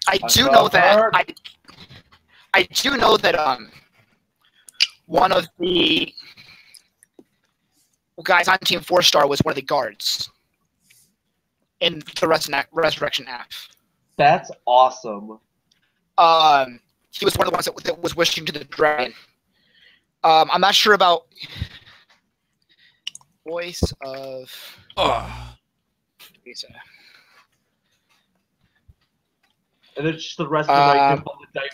I do know that one of the guys on Team 4-Star was one of the guards in the Resurrection app. That's awesome. He was one of the ones that was wishing to the dragon. I'm not sure about voice of. And then just the rest of the night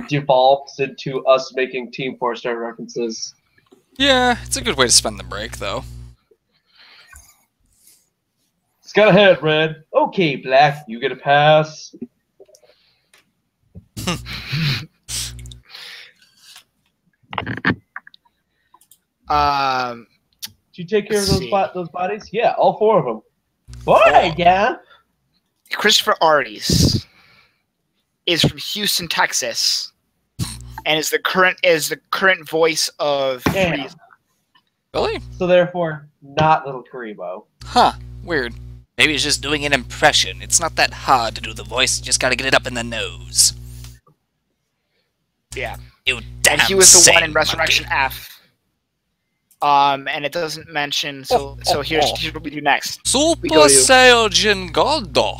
devolves into us making Team 4-Star references. Yeah, it's a good way to spend the break, though. It's got a head, Red. Okay, Black, you get a pass. Did you take care of those bodies? Yeah, all 4 of them. Why, yeah? Christopher Arties is from Houston, Texas, and is the current voice of Frieza. Really? So therefore, not Little Karibo. Huh. Weird. Maybe it's just doing an impression. It's not that hard to do the voice. You just gotta get it up in the nose. Yeah. You damn and he was the one in sane Resurrection monkey. F. And it doesn't mention. So here's what we do next. Super Saiyan Goldo.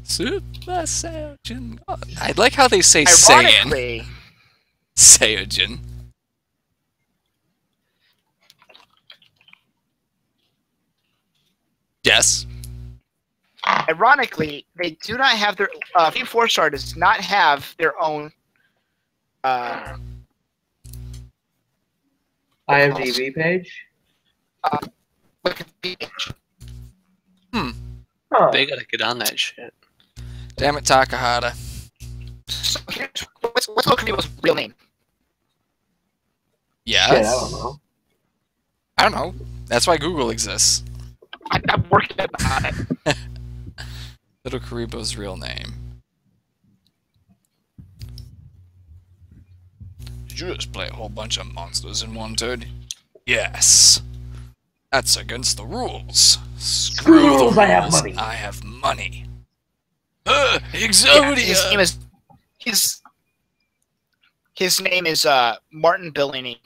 Super Saiyan God. I like how they say Saiyan. Saiyajin. Yes. Ironically, they do not have their Team 4-Star does not have their own IMDb page. page. Huh. They gotta get on that shit. Damn it, Takahata. So what's Lokomo's real name? Yes. Shit, I don't know. I don't know. That's why Google exists. I'm working on it. Little Karibo's real name. Did you just play a whole bunch of monsters in one turn? Yes. That's against the rules. Screw the rules. I have money. I have money. Exodia! Yeah, his name is Martin Bellany,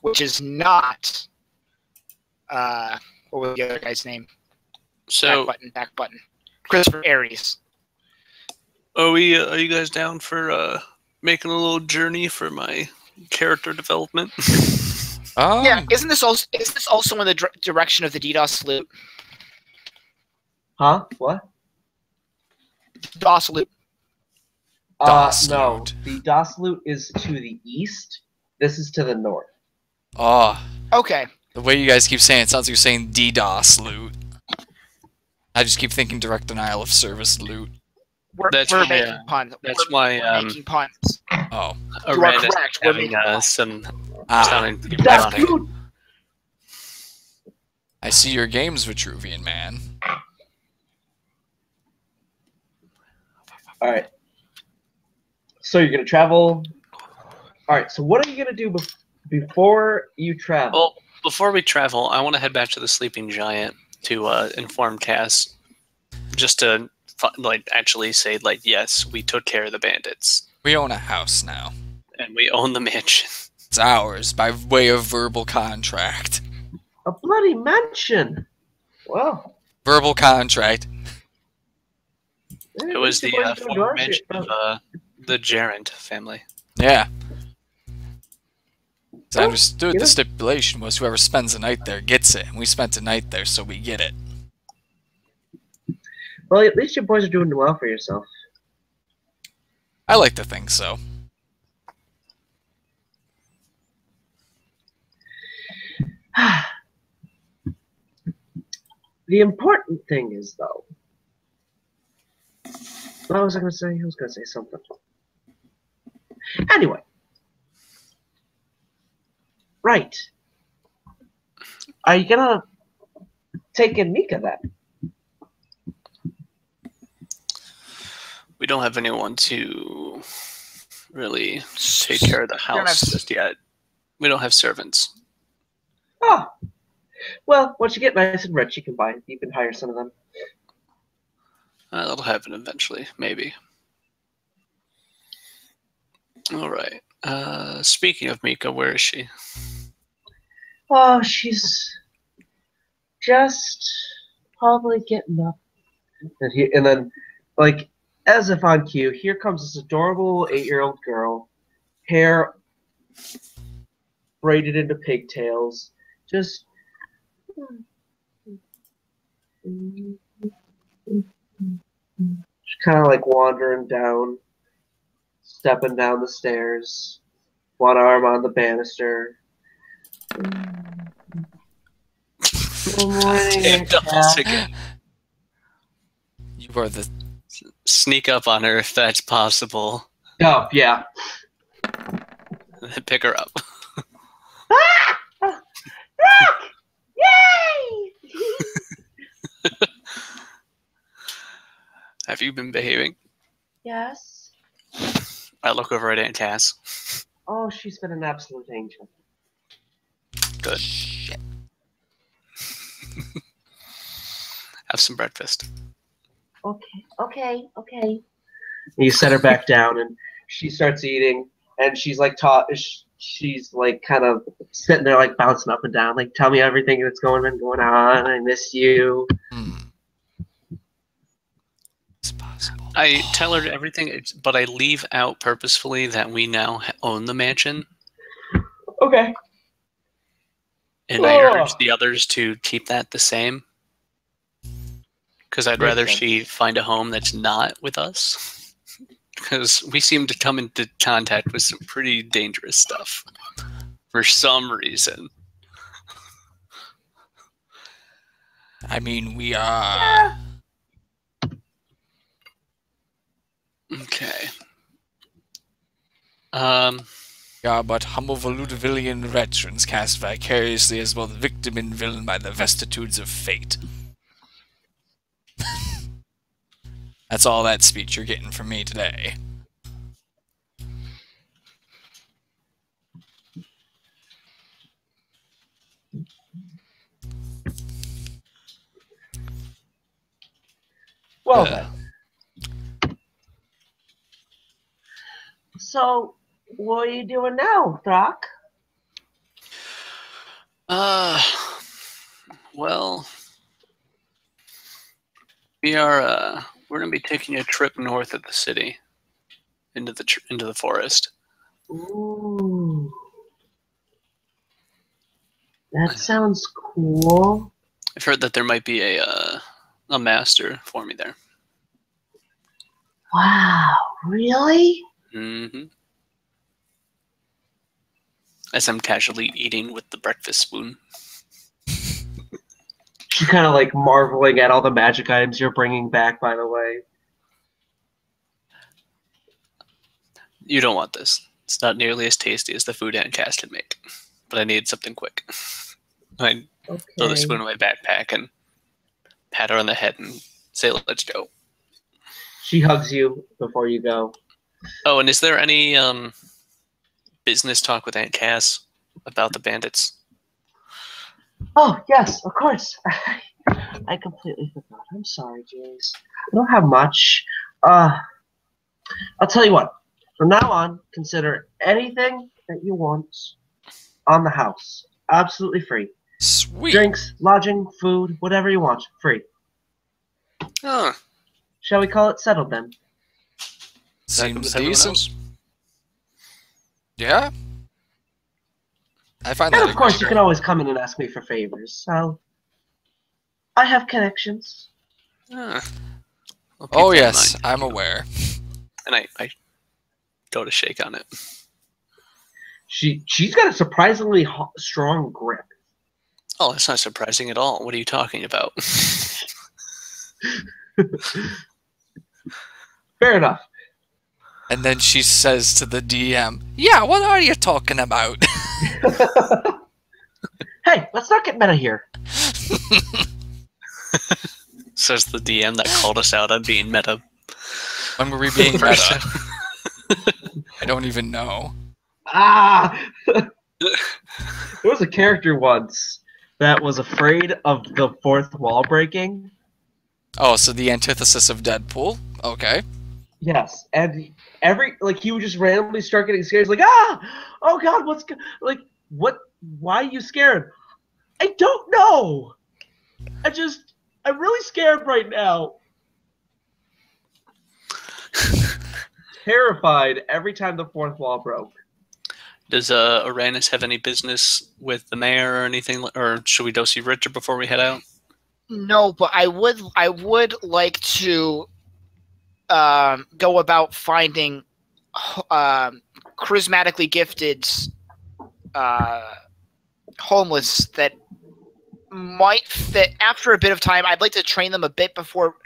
which is not what was the other guy's name? So Back button. Christopher Aries. are you guys down for making a little journey for my character development? Yeah, isn't this also in the direction of the DDoS salute? Huh? What? DOS salute. DOS no. loot. The DOS loot is to the east. This is to the north. Oh. Okay. The way you guys keep saying it sounds like you're saying DDoS loot. I just keep thinking direct denial of service loot. We're making puns. That's why We're making puns. Oh. You are correct. We're having making puns. some sounding That's ironic. good. I see your games, Vitruvian man. Alright. So you're going to travel. Alright, so what are you going to do before you travel? Well, before we travel, I want to head back to the Sleeping Giant to inform Cass, just to actually say yes, we took care of the bandits We own a house now. and we own the mansion. It's ours by way of verbal contract. A bloody mansion. Well. Verbal contract. It was the former mansion of the Gerent family. Yeah. As I understood, the stipulation was whoever spends the night there gets it, and we spent a night there, so we get it. Well, at least your boys are doing well for yourself. I like to think so. The important thing is, though. What was I going to say? I was going to say something. Anyway. Right. Are you going to take in Mika then? We don't have anyone to really take care of the house just yet. We don't have servants. Oh. Well, once you get nice and rich, you can hire some of them. That'll happen eventually, maybe. All right. Speaking of Mika, where is she? Oh, she's just probably getting up. And then, like, as if on cue, here comes this adorable 8-year-old girl, hair braided into pigtails, just kind of like wandering down, stepping down the stairs, one arm on the banister. Good morning, Damn, doubles Kat. again. You are the. Sneak up on her if that's possible. Oh, yeah. And then pick her up. Yay! Have you been behaving? Yes. I look over at Aunt Cass. Oh, she's been an absolute angel. Good. Shit. Have some breakfast. Okay. You set her back down, and she starts eating, and she's like she's like kind of sitting there like bouncing up and down, like, tell me everything that's going on. I miss you. It's possible. I tell her everything, but I leave out purposefully that we now own the mansion, Okay. and I urge the others to keep that the same. Because I'd rather she find a home that's not with us. Because we seem to come into contact with some pretty dangerous stuff. For some reason. I mean, we are. Okay. Yeah, but humble Valudavillian veterans cast vicariously as both victim and villain by the vicissitudes of fate. That's all that speech you're getting from me today. Well then. So, what are you doing now, Throkk? Well, we're gonna be taking a trip north of the city, into the forest. Ooh. That sounds cool. I've heard that there might be a master for me there. Wow, really? Mm-hmm. As I'm casually eating with the breakfast spoon. She's kind of like marveling at all the magic items you're bringing back, by the way. You don't want this. It's not nearly as tasty as the food Aunt Cass can make. But I needed something quick. I throw the spoon in my backpack and pat her on the head and say, let's go. She hugs you before you go. Oh, and is there any business talk with Aunt Cass about the bandits? Oh, yes, of course. I completely forgot. I'm sorry, Jace. I don't have much. I'll tell you what. From now on, consider anything that you want on the house. Absolutely free. Sweet. Drinks, lodging, food, whatever you want. Free. Huh. Shall we call it settled then? Seems Everyone decent. else? Yeah. I find that And of course, you great. can always come in and ask me for favors. So, I have connections. Huh. I'll keep Oh that in yes, mind. I'm aware. And I go to shake on it. She's got a surprisingly strong grip. Oh, that's not surprising at all. What are you talking about? Fair enough. And then she says to the DM, "Yeah, what are you talking about?" Hey, let's not get meta here. Says the DM that called us out on being meta. When were we being meta? I don't even know. Ah! There was a character once that was afraid of the fourth wall breaking. Oh, so the antithesis of Deadpool. Okay. Yes, and he would just randomly start getting scared. He's like, oh God, what? Why are you scared? I don't know. I'm really scared right now. Terrified every time the fourth wall broke. Does Uranus have any business with the mayor or anything, or should we go see Richard before we head out? No, but I would like to go about finding charismatically gifted homeless that might fit. After a bit of time, I'd like to train them a bit before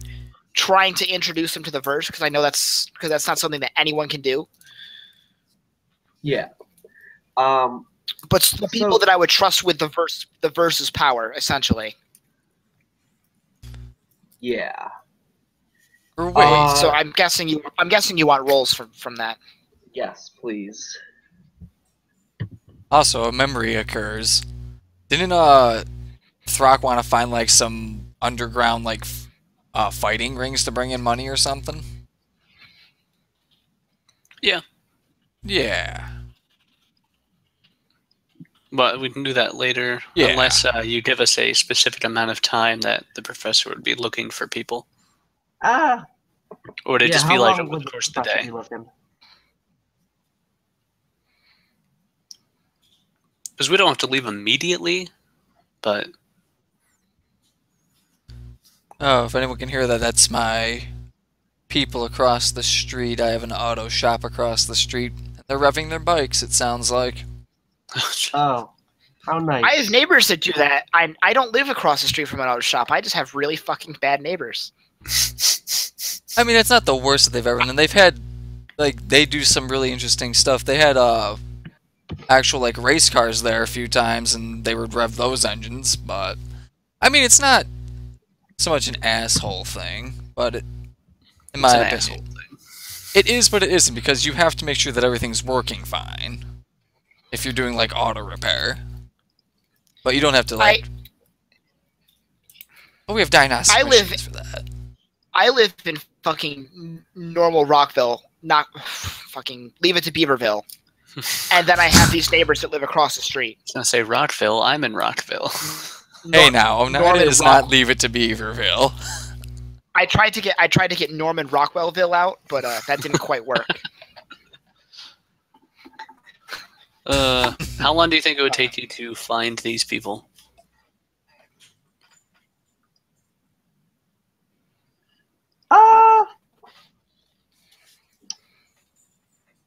trying to introduce them to the verse, because I know that's not something that anyone can do. Yeah. But the people that I would trust with the verse's power, essentially. Yeah. Or wait. So I'm guessing you want rolls from that. Yes, please. Also, a memory occurs. Didn't Throkk want to find like some underground like fighting rings to bring in money or something? Yeah. Yeah. But we can do that later, Yeah. unless you give us a specific amount of time that the professor would be looking for people. Or would it just be like over the course of the day? Because we don't have to leave immediately, but... Oh, if anyone can hear that, that's my people across the street. I have an auto shop across the street. They're revving their bikes, it sounds like. Oh, how nice. I have neighbors that do that. I don't live across the street from an auto shop. I just have really fucking bad neighbors. I mean, it's not the worst that they've ever done. They've had, like, they do some really interesting stuff. They had actual, like, race cars there a few times, and they would rev those engines, but... I mean, it's not so much an asshole thing, but in my opinion... It is, but it isn't, because you have to make sure that everything's working fine. If you're doing, like, auto repair. But you don't have to, like... Oh, we have diagnostic machines for that. I live in fucking normal Rockville, not fucking Leave It to Beaverville. And then I have these neighbors that live across the street. I was going to say Rockville. I'm in Rockville. Hey now, Oneida is not Leave It to Beaverville. I tried to get Norman Rockwellville out, but that didn't quite work. How long do you think it would take you to find these people?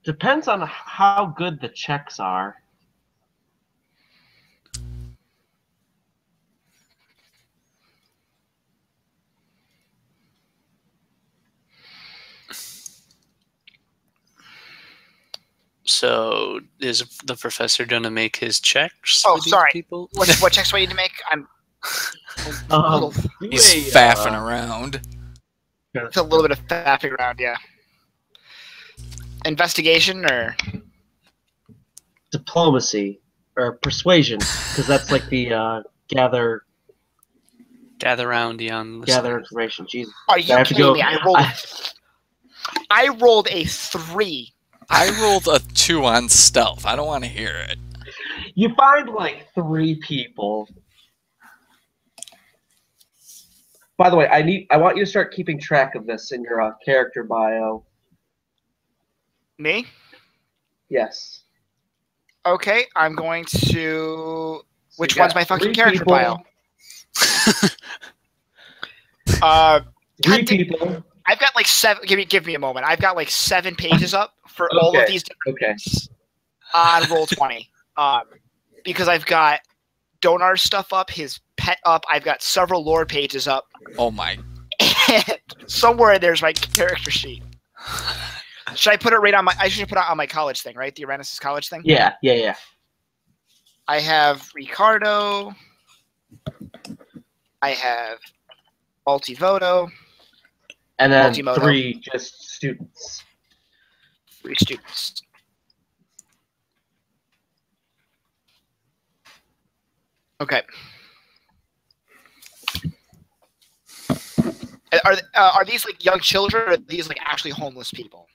Depends on how good the checks are. So, is the professor going to make his checks? Oh, for these sorry. People? What checks do I need to make? He's faffing around. It's a little bit of faffing around, yeah. Investigation or diplomacy or persuasion, because that's like the gather round, young. Gather information. Jesus. Are you kidding me? I rolled a 3. I rolled a 2 on stealth. I don't want to hear it. You find like 3 people. By the way, I want you to start keeping track of this in your character bio. Me? Yes. Okay, I'm going to... Which one's my fucking character bio? 3 people. I've got like 7... Give me a moment. I've got like 7 pages up for all of these different things on Roll20. Because I've got Donar's stuff up, his pet up, I've got several lore pages up. Oh my... Somewhere there's my character sheet. Should I put it right on my... I should put it on my college thing, right? The Uranus college thing? Yeah. I have Ricardo. I have Multivoto. And then 3 just students. 3 students. Okay. Are these like young children, or are these like actually homeless people?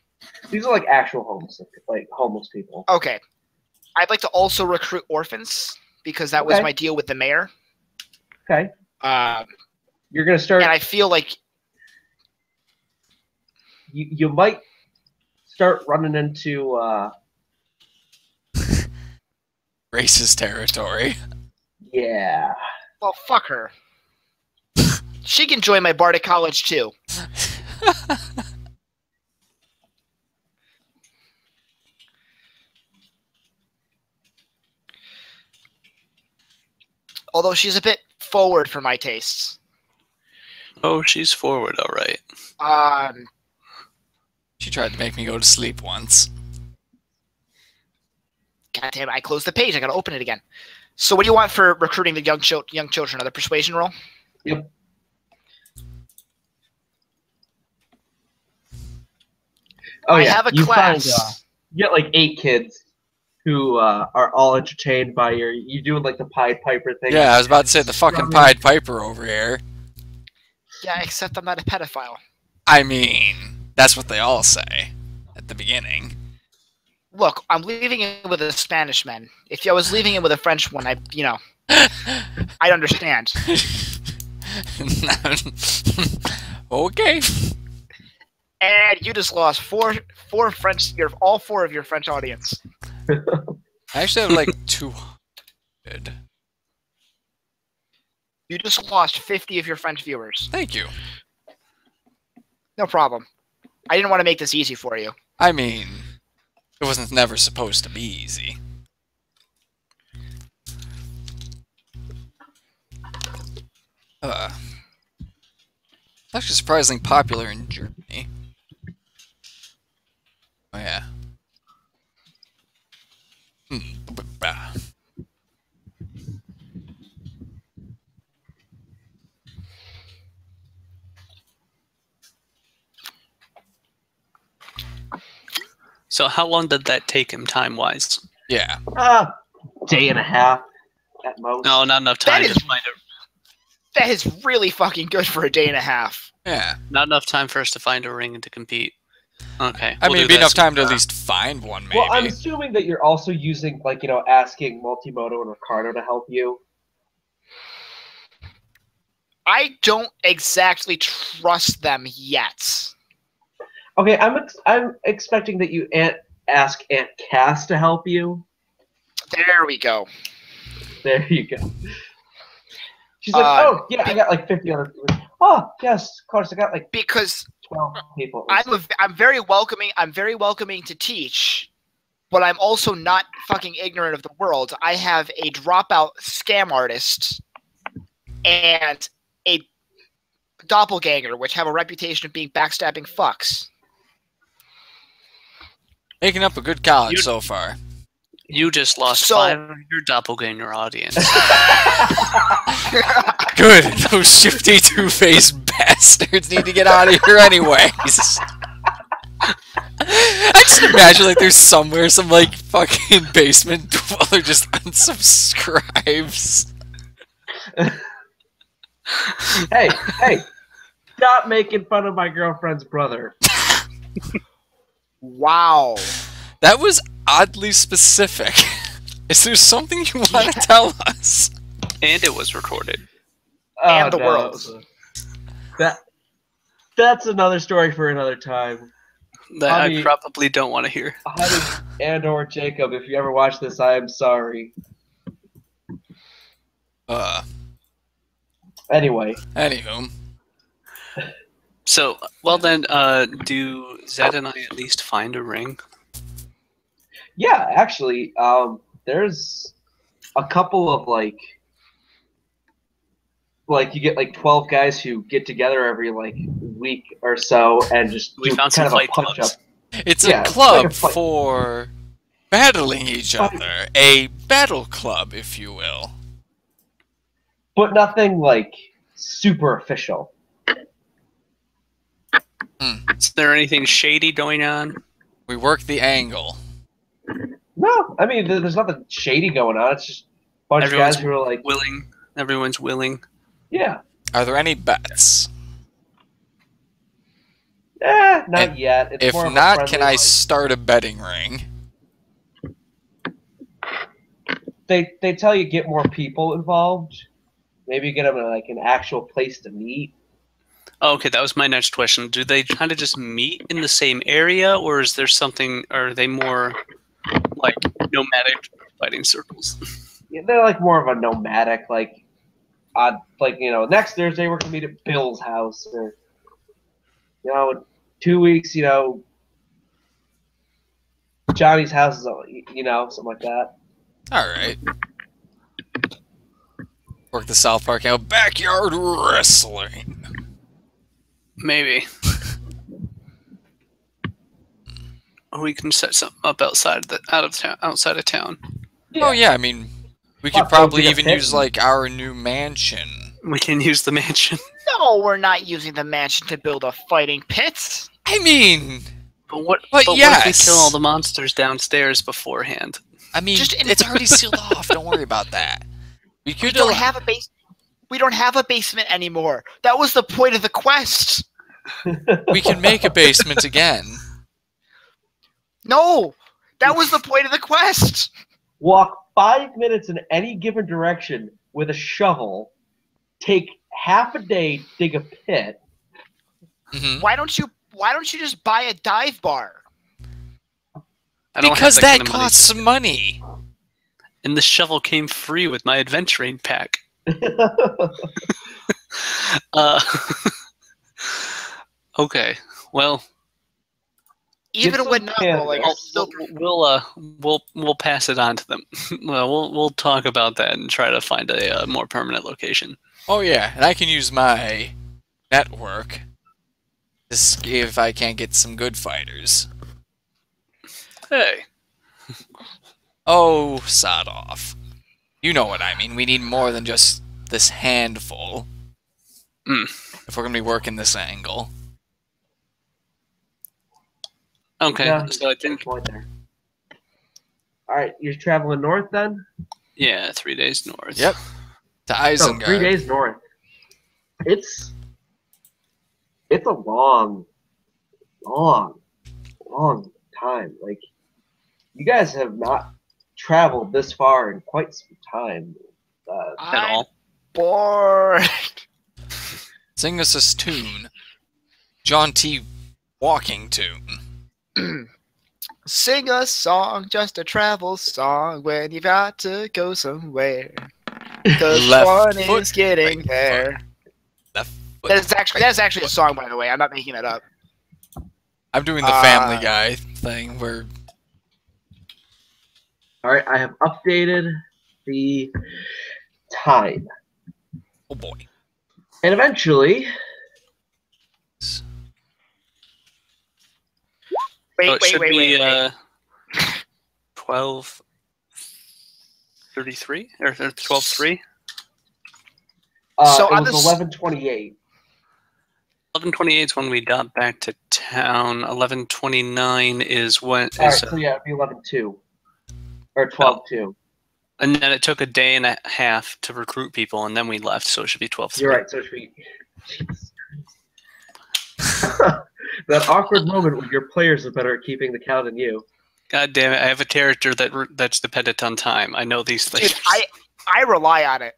These are like actual homeless people. Okay. I'd like to also recruit orphans because that was my deal with the mayor. Okay. You're gonna start. And I feel like you might start running into racist territory. Yeah. Well, fuck her. She can join my Bardic College too. Although she's a bit forward for my tastes. Oh, she's forward, all right. She tried to make me go to sleep once. God damn it, I closed the page. I gotta open it again. So what do you want for recruiting the young children? Another persuasion roll? Yep. Oh, I have a class. You get like 8 kids who are all entertained by you doing like the Pied Piper thing. Yeah, I was about to say the fucking Pied Piper over here. Yeah, except I'm not a pedophile. I mean, that's what they all say at the beginning. Look, I'm leaving it with a Spanish man. If I was leaving it with a French one, I'd understand. Okay. And you just lost four French. All 4 of your French audience. I actually have like 200. You just lost 50 of your French viewers. Thank you. No problem. I didn't want to make this easy for you. I mean, it wasn't never supposed to be easy. It's actually surprisingly popular in Germany. Oh yeah. So how long did that take him time-wise? Yeah. Day and a half at most. No, not enough time to find a... That is really fucking good for a day and a half. Yeah. Not enough time for us to find a ring and to compete. Okay. I mean, it'd be enough time to at least find one, maybe. Well, I'm assuming that you're also using, like, asking Multimoto and Ricardo to help you. I don't exactly trust them yet. Okay, I'm expecting that you ask Aunt Cass to help you. There we go. There you go. She's like, oh yeah, I got like 50 other people. Oh yes, of course, I got like 12 people. I'm very welcoming. I'm very welcoming to teach, but I'm also not fucking ignorant of the world. I have a dropout scam artist and a doppelganger, which have a reputation of being backstabbing fucks. Making up a good college so far. You just lost 5 of your doppelganger audience. Good. Those shifty two-faced bastards need to get out of here anyways. I just imagine like there's somewhere some like fucking basement dweller just unsubscribes. Hey, stop making fun of my girlfriend's brother. Wow. That was oddly specific. Is there something you want to tell us? And it was recorded. And the world. That's another story for another time. That I probably don't want to hear. Honey and/or Jacob, if you ever watch this, I am sorry. Anyway. Anywho. So, well then, do Zed and I at least find a ring? Yeah, actually, there's a couple of like you get like 12 guys who get together every like week or so and just we found some fight clubs. It's a club for battling each other, a battle club, if you will. But nothing like super official. Is there anything shady going on? We work the angle. No, I mean there's nothing shady going on. It's just a bunch of guys who are like willing. Everyone's willing. Yeah. Are there any bets? Not yet. It's If more not, of a can I like, start a betting ring? They tell you get more people involved. Maybe get them like an actual place to meet. Oh, okay, that was my next question. Do they kind of just meet in the same area, or is there something? Or are they more like nomadic fighting circles? Yeah, they're like more of a nomadic, like next Thursday we're gonna meet at Bill's house, or 2 weeks, Johnny's house is, something like that. All right. Work the South Park out. Backyard wrestling. Maybe. Or we can set something up outside of town. Yeah. Oh yeah, I mean, we could probably even use like our new mansion. We can use the mansion. No, we're not using the mansion to build a fighting pit. I mean, but yes. What if we kill all the monsters downstairs beforehand? I mean, it's already sealed off. Don't worry about that. We don't have a base. We don't have a basement anymore. That was the point of the quest. We can make a basement again. No, that was the point of the quest. Walk 5 minutes in any given direction with a shovel. Take half a day, dig a pit. Mm-hmm. Why don't you just buy a dive bar? Because that costs some money. And the shovel came free with my adventuring pack. Okay. Well, even when not rolling, we'll pass it on to them. Well, we'll talk about that and try to find a more permanent location. Oh yeah, and I can use my network to see if I can't get some good fighters. Hey. Oh, sod off. You know what I mean. We need more than just this handful. If we're going to be working this angle. Okay, Yeah, so I think... Alright, you're traveling north then? Yeah, 3 days north. Yep. To Isengard. 3 days north. It's a long time. Like, you guys have not traveled this far in quite some time. At all. Bored. Sing us a tune. John T. Walking tune. Sing a song, just a travel song, when you've got to go somewhere. Because fun is getting there. Left foot. That's actually a song, by the way. I'm not making that up. I'm doing the Family Guy thing where... Alright, I have updated the time. Oh boy. And eventually... Wait. 12:33 or 12:03. So it was 11:28. 11:28 is when we got back to town. 11:29 is when. All right, so yeah, it'd be 11:02 or 12:02. And then it took a day and a half to recruit people, and then we left, so it should be 12:03. You're right. So it should be. That awkward moment when your players are better at keeping the count than you. God damn it! I have a character that's dependent on time. I know these things. Dude, I rely on it.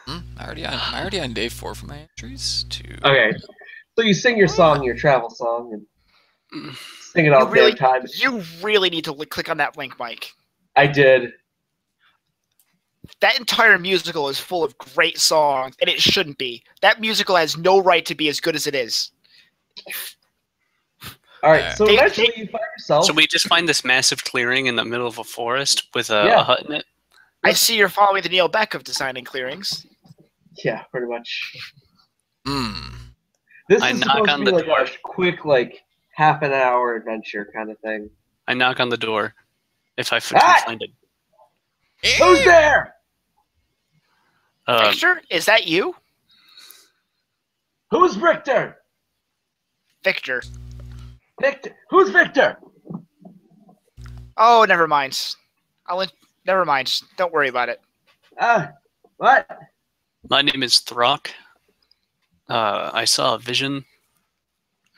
I'm already on day 4 for my entries. Okay, so you sing your song, your travel song, and sing it all the time. You really need to click on that link, Mike. I did. That entire musical is full of great songs, and it shouldn't be. That musical has no right to be as good as it is. All right, so eventually you find yourself... So we just find this massive clearing in the middle of a forest with a hut in it? I see you're following the Neil Beck of designing clearings. Yeah, pretty much. This is supposed to be like a quick, like, half an hour adventure kind of thing. I knock on the door if I can find it. Who's there? Victor, is that you? Who's Victor? Victor. Victor. Who's Victor? Oh, never mind. Never mind. Don't worry about it. What? My name is Throkk. I saw a vision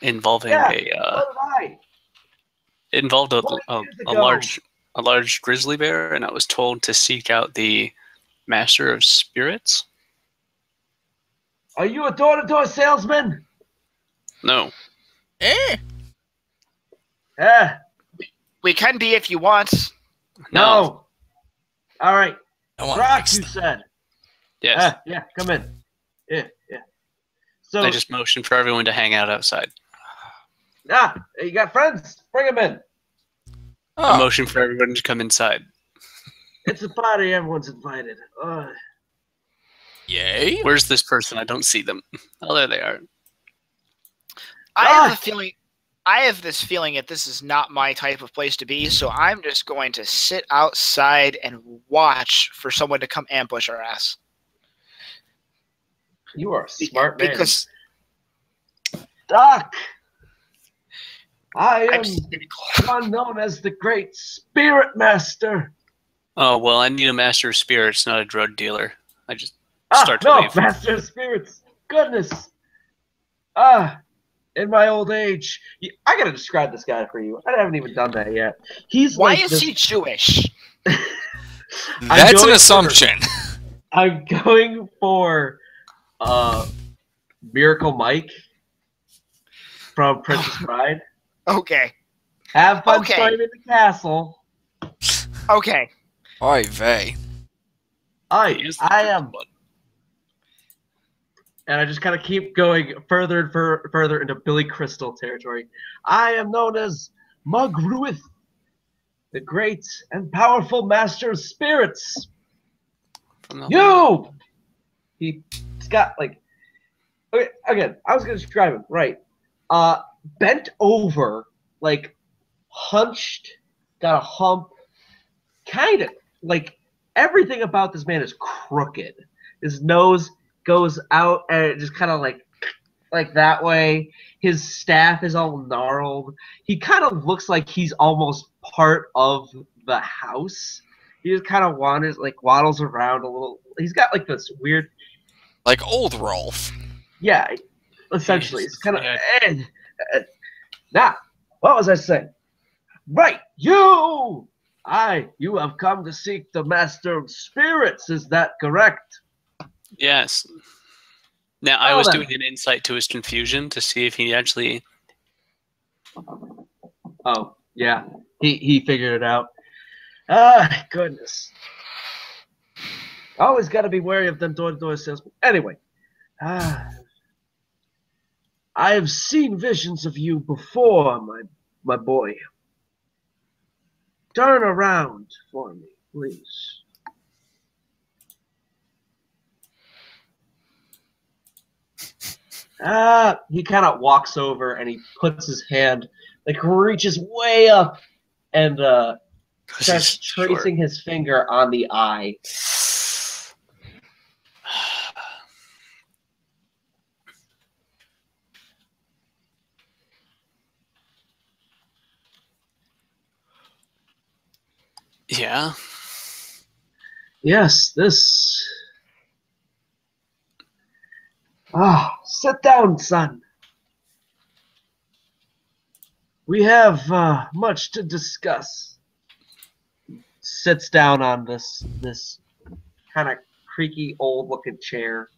involving Yeah, a so did I. it involved a 20 years a ago. large grizzly bear, and I was told to seek out the master of spirits. Are you a door-to-door salesman? No. Yeah. We can be if you want. No. All right. I want Throkk, you said. Yes. Yeah, come in. Yeah. So, I just motioned for everyone to hang out outside. you got friends? Bring them in. I Oh, motioned for everyone to come inside. It's a party. Everyone's invited. yay! Where's this person? I don't see them. Oh, there they are. I have this feeling that this is not my type of place to be, so I'm just going to sit outside and watch for someone to come ambush our ass. You are a smart man. Because Doc, I I'm am cynical. one known as the Great Spirit Master. Oh, well, I need a master of spirits, not a drug dealer. I just start to no, leave. Master of Spirits. Goodness. In my old age, I gotta describe this guy for you. I haven't even done that yet. Why is he Jewish? That's an assumption. I'm going for Miracle Mike from Princess Bride. Okay. Have fun Okay. storming the castle. Okay. Oy vey. He is the I drug am, one. and I just kind of keep going further and further into Billy Crystal territory. I am known as Mugruith, the great and powerful master of spirits. From the You! He's got, like... Okay, again, I was going to describe him, right. Bent over, like, hunched, got a hump. Kind of, like, everything about this man is crooked. His nose goes out, and it just kind of, like that way. His staff is all gnarled. He kind of looks like he's almost part of the house. He just kind of waddles around a little. He's got like this weird, Like old Rolf. yeah, essentially. It's Jesus, kind of. yeah. Now, what was I saying? Right, you have come to seek the Master of Spirits. Is that correct? Yes. Now, I Well, was then. doing an insight to his confusion to see if he actually... Oh, yeah. He figured it out. Goodness. Always got to be wary of them door-to-door salesmen. Anyway. I have seen visions of you before, my boy. Turn around for me, please. He kind of walks over and he puts his hand, like reaches way up and starts tracing his finger on the eye. Yeah. Yes, this. Sit down, son. We have much to discuss. Sits down on this kind of creaky, old-looking chair.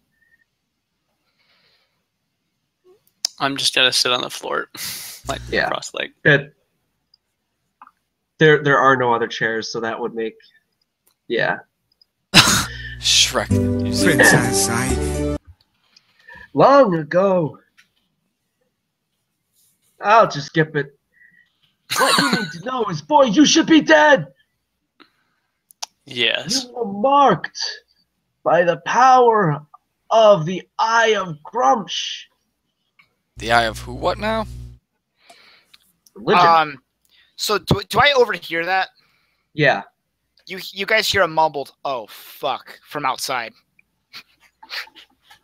I'm just gonna sit on the floor, like Yeah. cross-legged. Good. There are no other chairs, so that would make, yeah. Shrek. Princess, I... Long ago. I'll just skip it. What you need to know is, boy, you should be dead. Yes. You were marked by the power of the Eye of Grumsh. The eye of who? What now? Religion. So do I overhear that? Yeah. You guys hear a mumbled, "Oh fuck," from outside.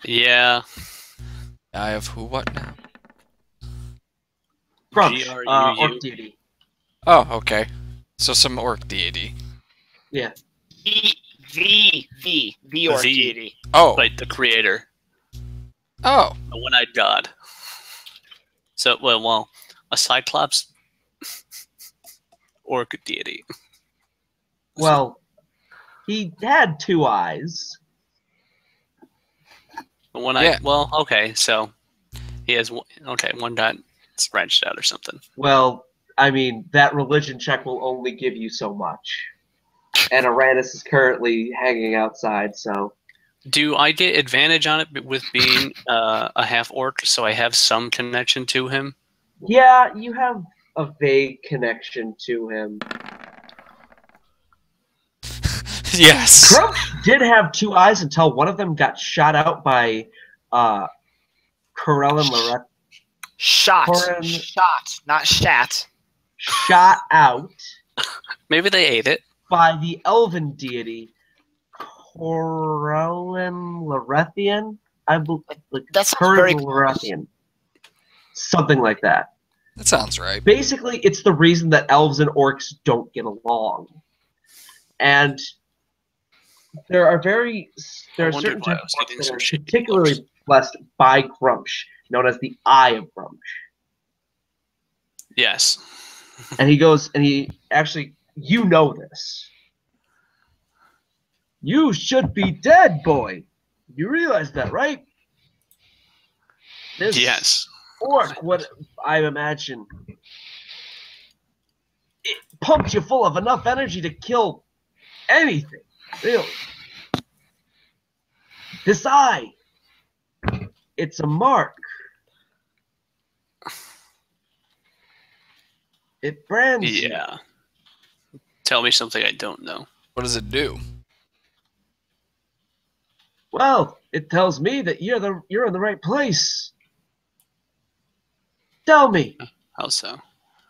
Yeah. The eye of who? What now? Grumsh. G-R-U-U. Orc deity. Oh, okay. So some orc deity. Yeah. The orc The. deity. Oh, Like the creator. Oh. A one-eyed god. So, well, a Cyclops orc deity. Well, he had 2 eyes. A one-eyed. Yeah. Well, okay, so he has one got scratched out or something. Well, I mean, that religion check will only give you so much. And Uranus is currently hanging outside, so... Do I get advantage on it with being a half-orc, so I have some connection to him? Yeah, you have a vague connection to him. Yes. Crumsh did have 2 eyes until one of them got shot out by Clelen Adventures. Shot, not shat. Shot out. Maybe they ate it. By the elven deity, Clelen Adventures. I believe, That's very Adventures. Something like that. That sounds right. Basically, it's the reason that elves and orcs don't get along. And there are certain types of orcs that are particularly blessed by Grumsh, known as the Eye of Grumsh. Yes. And he actually, you know this. You should be dead, boy. You realize that, right? This yes. orc, what I imagine, it pumped you full of enough energy to kill anything, really. This eye, it's a mark. It brands you. Yeah. Tell me something I don't know. What does it do? Well, it tells me that you're in the right place. Tell me. How so?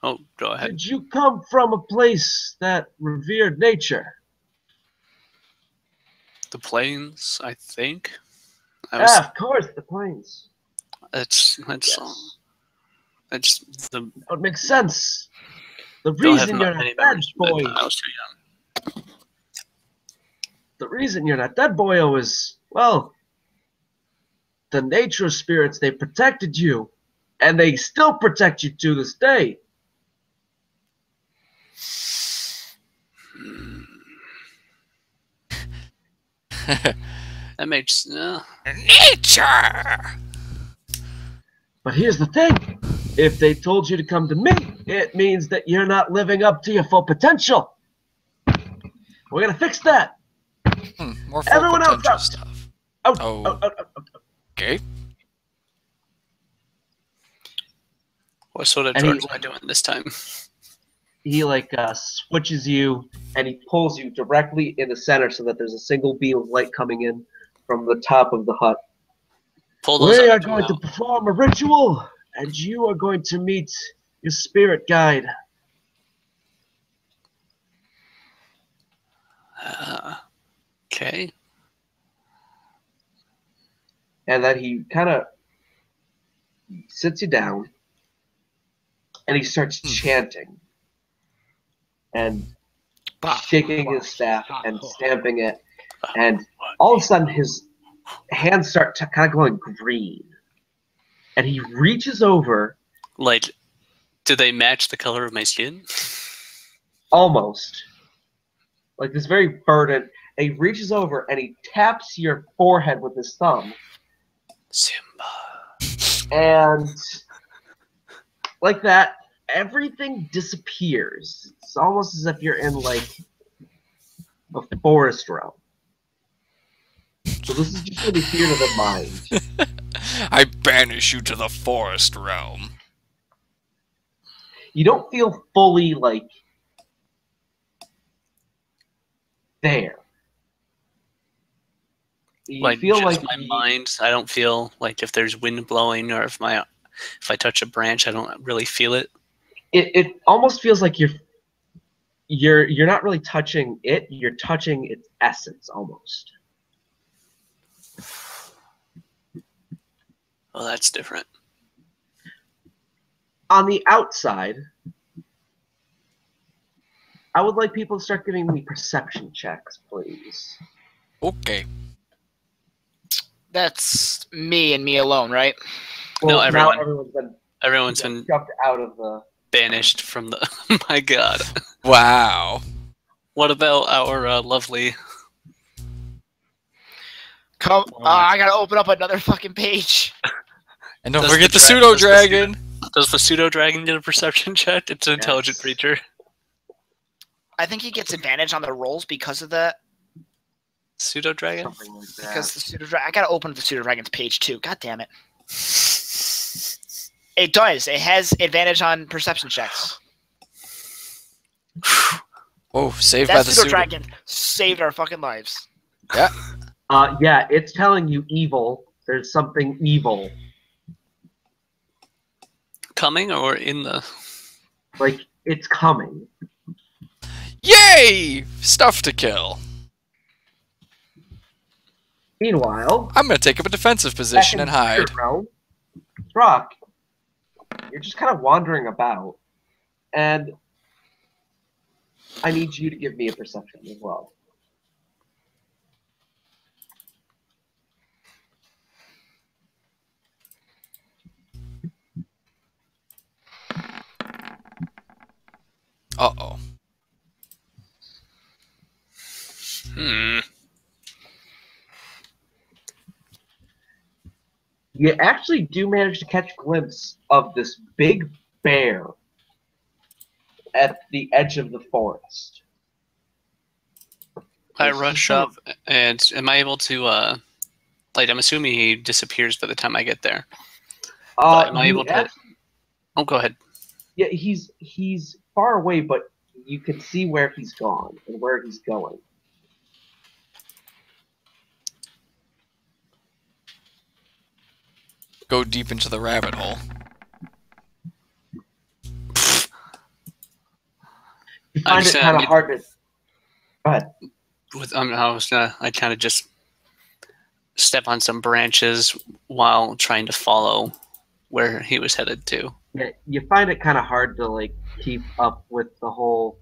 Oh, go ahead. Did you come from a place that revered nature? The plains, I think. Of course, the plains. That's Yes. That's the. That would make sense. The reason you're not dead, boy. I was too young. The reason you're not dead, boyo, is, well, the nature spirits, they protected you, and they still protect you to this day. That makes Nature! But here's the thing. If they told you to come to me, it means that you're not living up to your full potential. We're going to fix that. More full Everyone else potential out. stuff. Out, Oh. out. Okay. what sort of drugs am I doing this time? He switches you, and he pulls you directly in the center so that there's a single beam of light coming in from the top of the hut. Pull those We are out, going to perform a ritual, and you are going to meet your spirit guide. Okay. And then he kind of sits you down, and he starts chanting and shaking his staff and stamping it, and all of a sudden his hands start kind of going green, and he reaches over. Like, do they match the color of my skin? Almost. Like this very burdened, and he reaches over and he taps your forehead with his thumb. Simba. And like that, everything disappears. It's almost as if you're in like a forest realm. So this is just going to be fear to the mind. I banish you to the forest realm. You don't feel fully like there. You Like feel just like my mind. I don't feel like if there's wind blowing or if I touch a branch, I don't really feel it. It almost feels like you're not really touching it. You're touching its essence almost. Well, that's different. On the outside, I would like people to start giving me perception checks, please. Okay. That's me and me alone, right? Well, no, everyone. Now everyone's been jumped out of the... banished from the... My god. Wow. What about our lovely... Come, I gotta open up another fucking page. And don't forget the pseudo-dragon. Does the pseudo-dragon get a perception check? It's an intelligent creature. I think he gets advantage on the rolls because of that. Pseudo-dragon? Something like that. Because the pseudo-dragon... I gotta open up the pseudo-dragon's page too. God damn it. It does. It has advantage on perception checks. Oh, saved That by the pseudo-dragon saved our fucking lives. Yeah. Yeah, it's telling you evil. There's something evil. Coming or in the... Like, it's coming. Yay! Stuff to kill. Meanwhile... I'm gonna take up a defensive position and hide. Throkk, you're just kind of wandering about, and I need you to give me a perception as well. Uh-oh. You actually do manage to catch a glimpse of this big bear at the edge of the forest. I rush up, and am I able to, like, I'm assuming he disappears by the time I get there. Am I able to... Oh, go ahead. Yeah, he's far away, but you can see where he's gone and where he's going. Go deep into the rabbit hole. You find it kind of hard to... Go ahead. I kind of just step on some branches while trying to follow where he was headed to. Yeah, you find it kind of hard to like keep up with the whole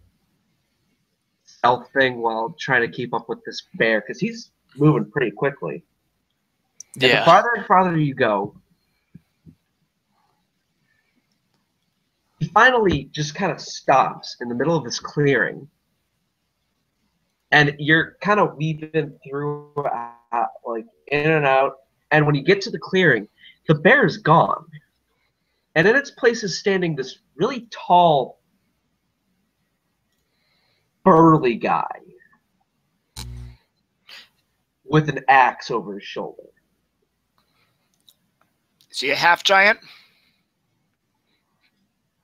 stealth thing while trying to keep up with this bear because he's moving pretty quickly. And the farther and farther you go, he finally just kind of stops in the middle of this clearing. And you're kind of weaving through, like, in and out. And when you get to the clearing, the bear is gone. And in its place is standing this really tall, burly guy with an axe over his shoulder. Is he a half giant?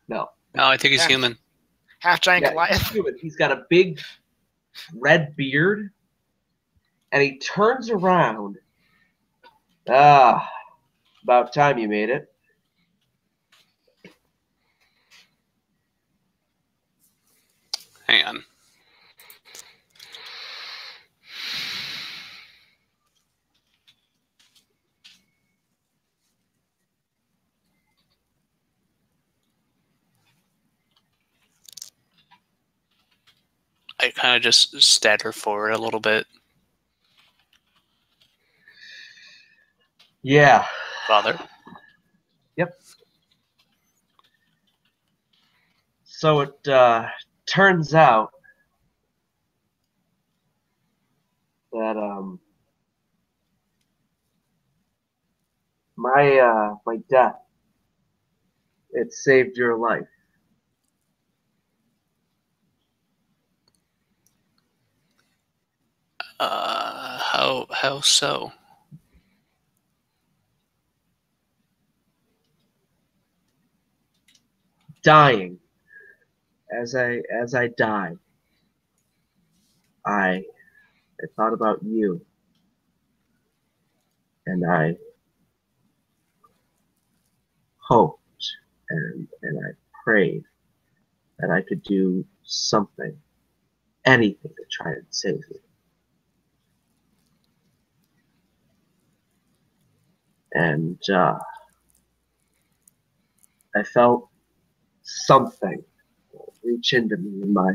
No. No, I think he's human. Half giant Goliath? He's human. He's got a big red beard, and he turns around. Ah, about time you made it. Hang on. I kind of just statter forward a little bit. Yeah. Father? Yep. So it turns out that my death, it saved your life. How so? Dying. As I died, I thought about you, and I hoped and I prayed that I could do something, anything to try and save you. And I felt something reach into me in my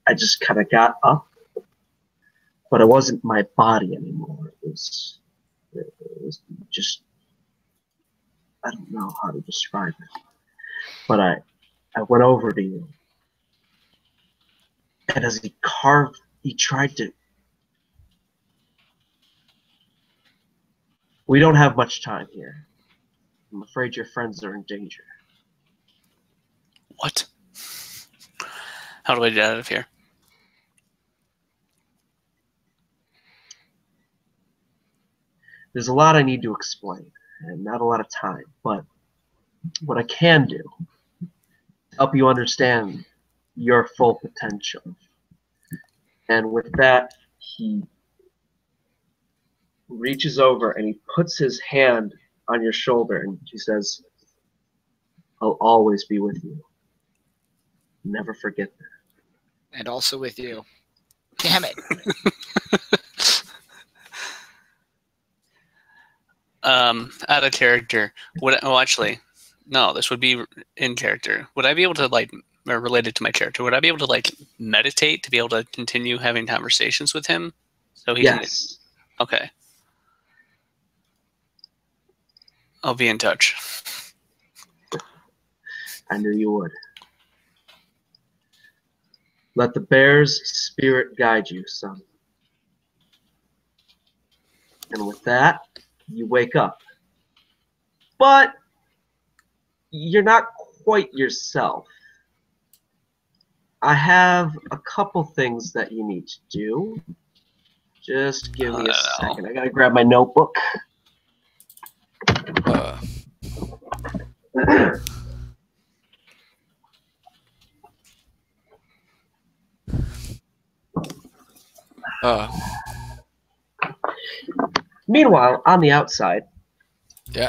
I just kind of got up but it wasn't my body anymore. It was just, I don't know how to describe it. But I went over to you, and as he tried to. We don't have much time here. I'm afraid your friends are in danger. What? How do I get out of here? There's a lot I need to explain, and not a lot of time, but what I can do to help you understand your full potential. And with that, he reaches over and he puts his hand on your shoulder and he says, I'll always be with you. Never forget that. And also with you. Damn it. Out of character. Actually, no, this would be in character. Would I be able to, like, or related to my character, would I be able to, like, meditate to be able to continue having conversations with him? So he Yes. Can... Okay. I'll be in touch. I knew you would. Let the bear's spirit guide you, son. And with that, you wake up. But you're not quite yourself. I have a couple things that you need to do. Just give me a second. I gotta grab my notebook. Meanwhile, on the outside, yeah,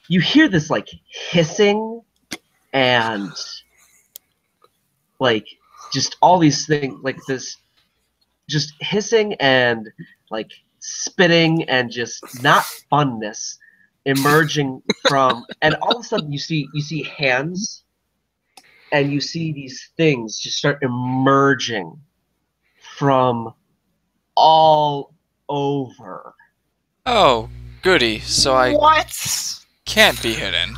you hear this like hissing and like just all these things, like this, just hissing and like spitting and just not funness emerging from, and all of a sudden you see hands, and you see these things just start emerging from all over. Oh, goody. So I What? can't be hidden.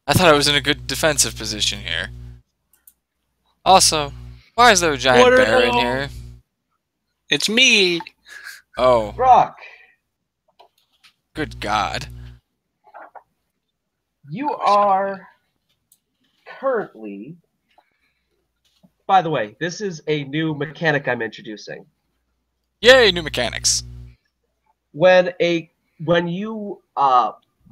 I thought I was in a good defensive position here. Also, why is there a giant bear in here? It's me! Oh. Throkk! Good God. You are currently... By the way, this is a new mechanic I'm introducing. Yay, new mechanics. When you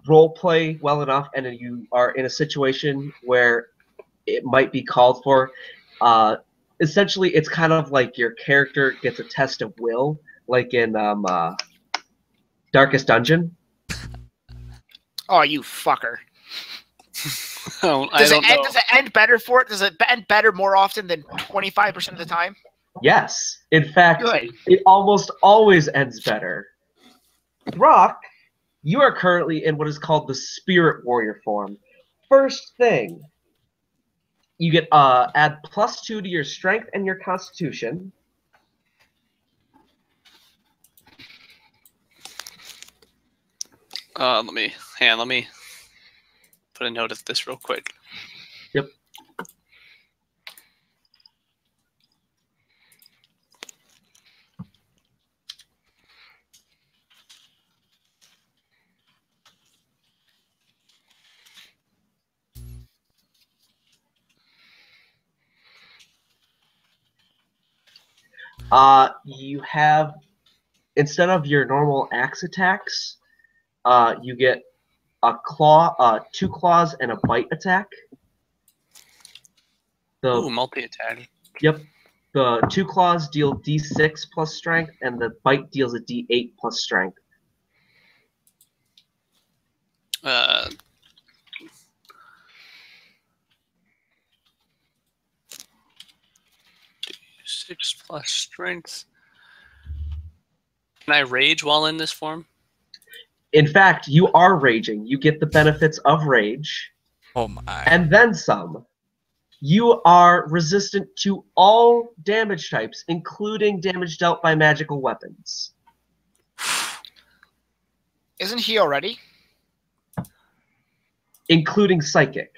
roleplay well enough and you are in a situation where it might be called for, essentially it's kind of like your character gets a test of will, like in Darkest Dungeon. Oh, you fucker. Oh, Does it end better for it? Does it end better more often than 25% of the time? Yes. In fact, Good. it almost always ends better. Throkk, you are currently in what is called the Spirit Warrior form. First thing, you get add +2 to your strength and your constitution. Let me put a note of this real quick. Yep. You have, instead of your normal axe attacks, you get a claw, 2 claws, and a bite attack. Ooh, multi-attack. Yep. The 2 claws deal D6 plus strength, and the bite deals a D8 plus strength. D6 plus strength. Can I rage while in this form? In fact, you are raging. You get the benefits of rage. Oh my. And then some. You are resistant to all damage types, including damage dealt by magical weapons. Isn't he already? Including psychic.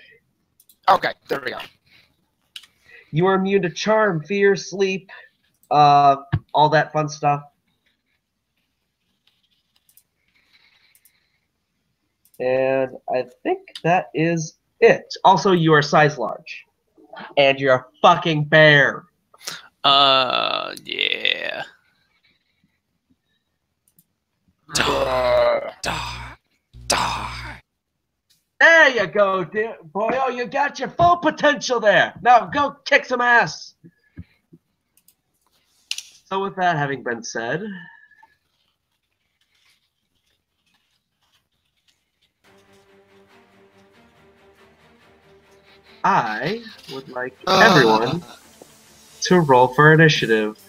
Okay, there we go. You are immune to charm, fear, sleep, all that fun stuff. And I think that is it. Also, you are size large. And you're a fucking bear. Yeah. There you go, dear boy. Oh, you got your full potential there. Now go kick some ass. So with that having been said, I would like everyone to roll for initiative.